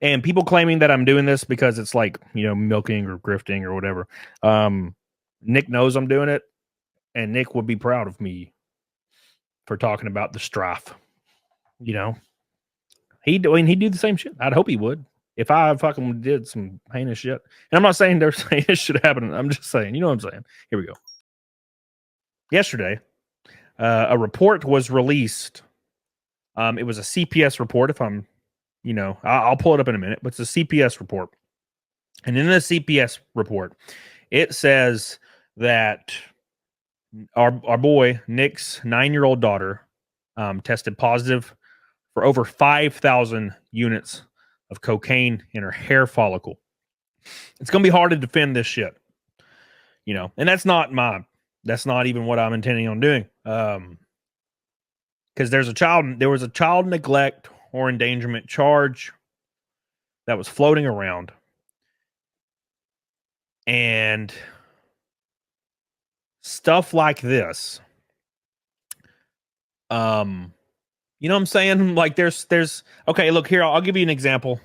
And people claiming that I'm doing this because it's like, milking or grifting or whatever. Nick knows I'm doing it, and Nick would be proud of me for talking about the strife. He'd do the same shit. I'd hope he would. If I fucking did some heinous shit. And I'm not saying there's heinous shit happening. I'm just saying, you know what I'm saying? Here we go. Yesterday, a report was released. It was a CPS report. If I'm, I'll pull it up in a minute, but it's a CPS report. And in the CPS report, it says that our boy, Nick's 9-year-old daughter, tested positive for over 5,000 units of cocaine in her hair follicle. It's going to be hard to defend this shit, and that's not even what I'm intending on doing. Because there was a child neglect or endangerment charge that was floating around. And stuff like this, you know what I'm saying? Like there's okay, look here, I'll give you an example.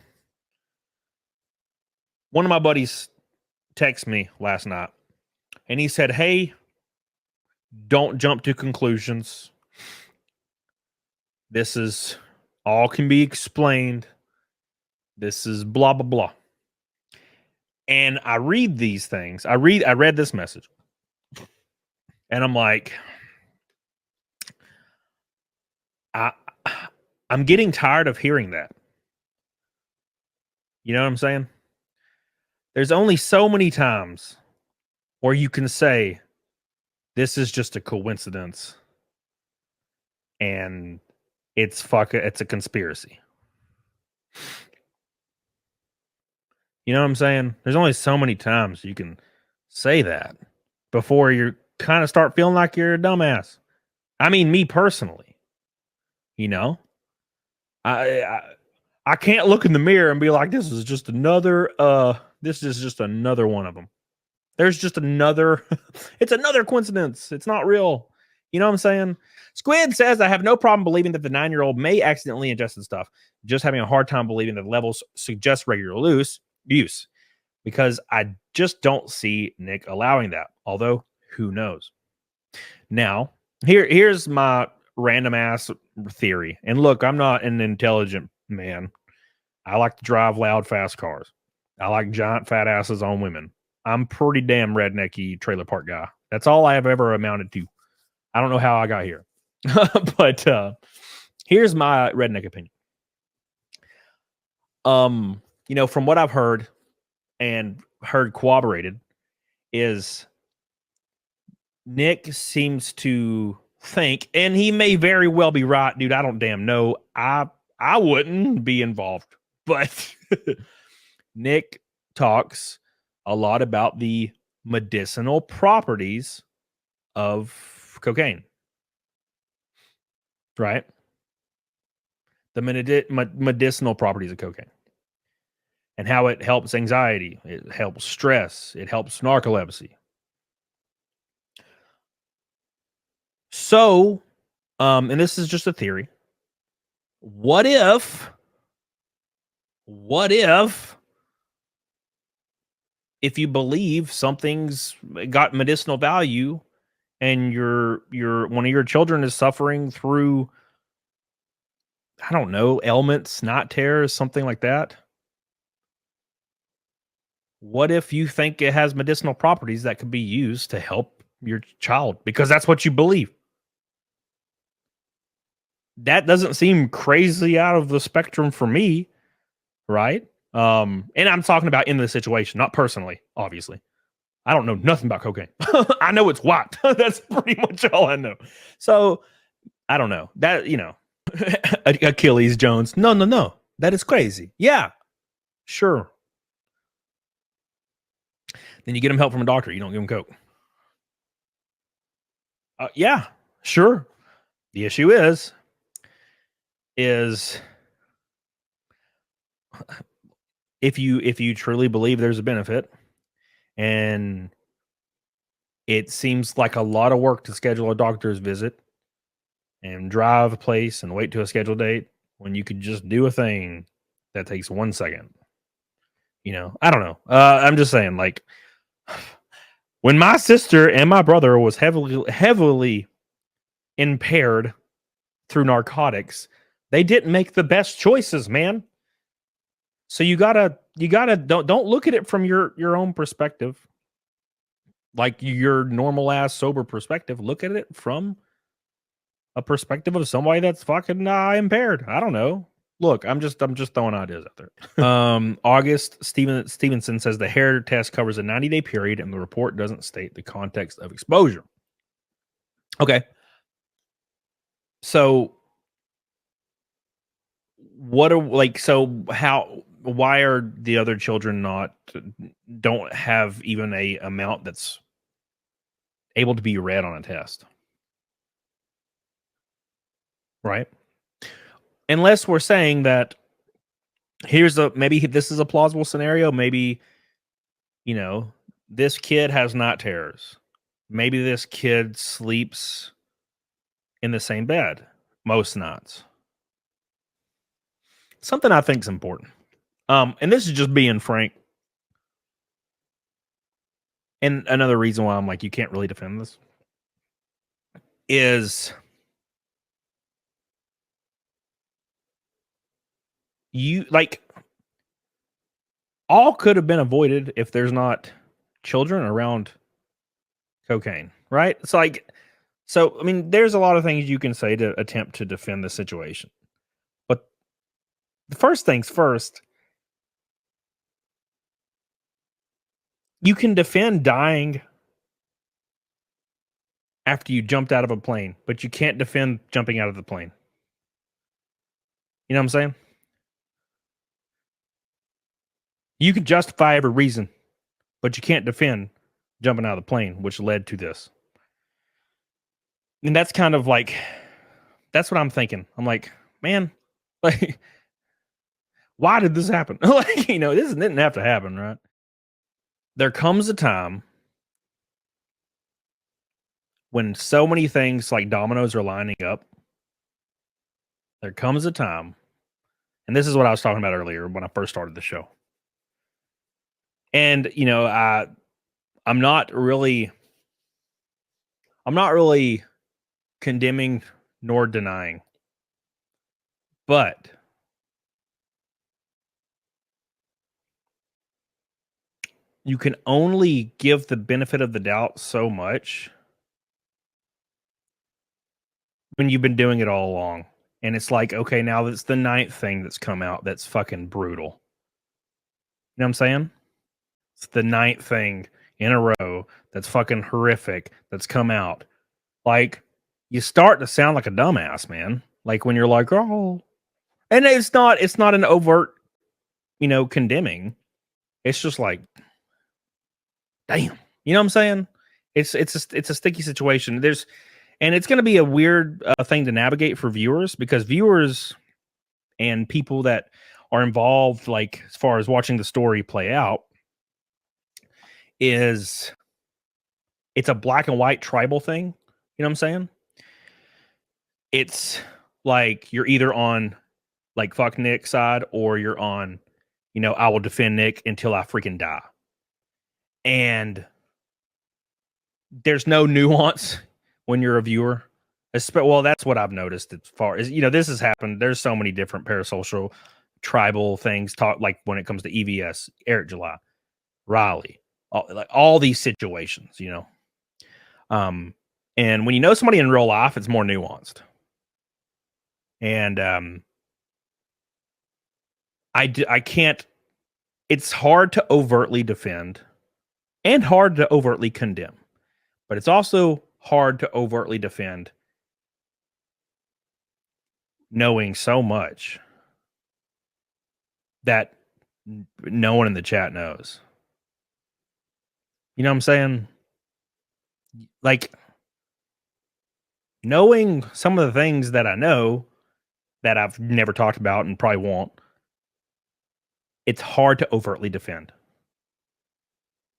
One of my buddies texted me last night and he said, "Hey, don't jump to conclusions. This is all can be explained. This is blah blah blah." And I read these things. I read this message. And I'm like, I'm getting tired of hearing that. You know what I'm saying? There's only so many times where you can say this is just a coincidence and it's a conspiracy. You know what I'm saying? There's only so many times you can say that before you kind of start feeling like you're a dumbass. I mean, me personally, I can't look in the mirror and be like, this is just another one of them. There's just another, it's another coincidence. It's not real. You know what I'm saying? Squid says, I have no problem believing that the 9-year-old may accidentally ingest the stuff. Just having a hard time believing that the levels suggest regular use because I just don't see Nick allowing that. Although, who knows? Now, here's my random ass theory. And look, I'm not an intelligent man. I like to drive loud, fast cars. I like giant fat asses on women. I'm pretty damn rednecky trailer park guy. That's all I have ever amounted to. I don't know how I got here. But here's my redneck opinion. From what I've heard and heard corroborated is Nick seems to think, and he may very well be right, dude. I don't damn know. I wouldn't be involved, but Nick talks a lot about the medicinal properties of cocaine, right? The medicinal properties of cocaine and how it helps anxiety, it helps stress, it helps narcolepsy. So, and this is just a theory. What if you believe something's got medicinal value and your one of your children is suffering through, I don't know, ailments, knot tears, something like that? What if you think it has medicinal properties that could be used to help your child because that's what you believe? That doesn't seem crazy out of the spectrum for me, right? And I'm talking about in the situation, not personally, obviously. I don't know nothing about cocaine. I know it's white. That's pretty much all I know. So I don't know that, Achilles Jones. No. That is crazy. Yeah, sure. Then you get him help from a doctor. You don't give him coke. Yeah, sure. The issue is if you truly believe there's a benefit, and it seems like a lot of work to schedule a doctor's visit and drive a place and wait to a scheduled date when you could just do a thing that takes 1 second. You know, I don't know. I'm just saying, like, when my sister and my brother was heavily impaired through narcotics, they didn't make the best choices, man. So you gotta don't look at it from your own perspective, like your normal ass sober perspective. Look at it from a perspective of somebody that's fucking impaired. I don't know. Look, I'm just throwing ideas out there. August Stevenson says the hair test covers a 90-day period, and the report doesn't state the context of exposure. Okay, so what are like? So how? Why are the other children don't have even a amount that's able to be read on a test? Right? Unless we're saying that maybe this is a plausible scenario. Maybe, you know, this kid has night terrors. Maybe this kid sleeps in the same bed most nights. Something I think is important. And this is just being frank. And another reason why I'm like, you can't really defend this is all could have been avoided if there's not children around cocaine, right? It's like, so I mean, there's a lot of things you can say to attempt to defend the situation. But the first things first, you can defend dying after you jumped out of a plane, but you can't defend jumping out of the plane. You know what I'm saying? You can justify every reason, but you can't defend jumping out of the plane, which led to this. And that's kind of like, that's what I'm thinking. I'm like, man, like, why did this happen? Like, you know, this didn't have to happen, right? There comes a time when so many things like dominoes are lining up. There comes a time, and this is what I was talking about earlier when I first started the show. And, you know, I'm not really condemning nor denying, but you can only give the benefit of the doubt so much when you've been doing it all along. And it's like, okay, now that's the 9th thing that's come out that's fucking brutal. You know what I'm saying? It's the 9th thing in a row that's fucking horrific that's come out. Like, you start to sound like a dumbass, man. Like when you're like, oh, and it's not an overt, you know, condemning. It's just like, damn. You know what I'm saying? It's a sticky situation. And it's going to be a weird thing to navigate for viewers, because viewers and people that are involved, like as far as watching the story play out, it's a black and white tribal thing. You know what I'm saying? It's like you're either on like fuck Nick side, or you're on, you know, I will defend Nick until I freaking die. And there's no nuance when you're a viewer. Well, that's what I've noticed as far as, you know, this has happened. There's so many different parasocial tribal things talk, like when it comes to EVS, Eric July, Riley, all these situations, you know. And when you know somebody in real life, it's more nuanced. And I can't, it's hard to overtly defend and hard to overtly condemn, but it's also hard to overtly defend knowing so much that no one in the chat knows. You know what I'm saying? Like, knowing some of the things that I know that I've never talked about and probably won't, it's hard to overtly defend,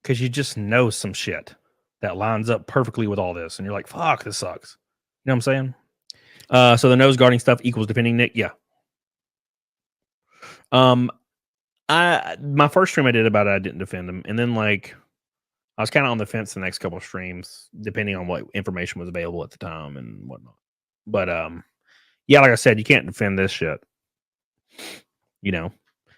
because you just know some shit that lines up perfectly with all this, and you're like, fuck, this sucks. You know what I'm saying? So the nose guarding stuff equals defending Nick. Yeah. My first stream I did about it, I didn't defend him, and then like I was kind of on the fence the next couple of streams, depending on what information was available at the time and whatnot. But yeah, like I said, you can't defend this shit. You know,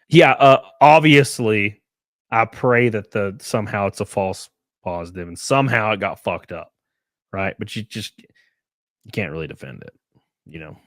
yeah. Obviously, I pray that somehow it's a false positive and somehow it got fucked up, right? But you can't really defend it, you know.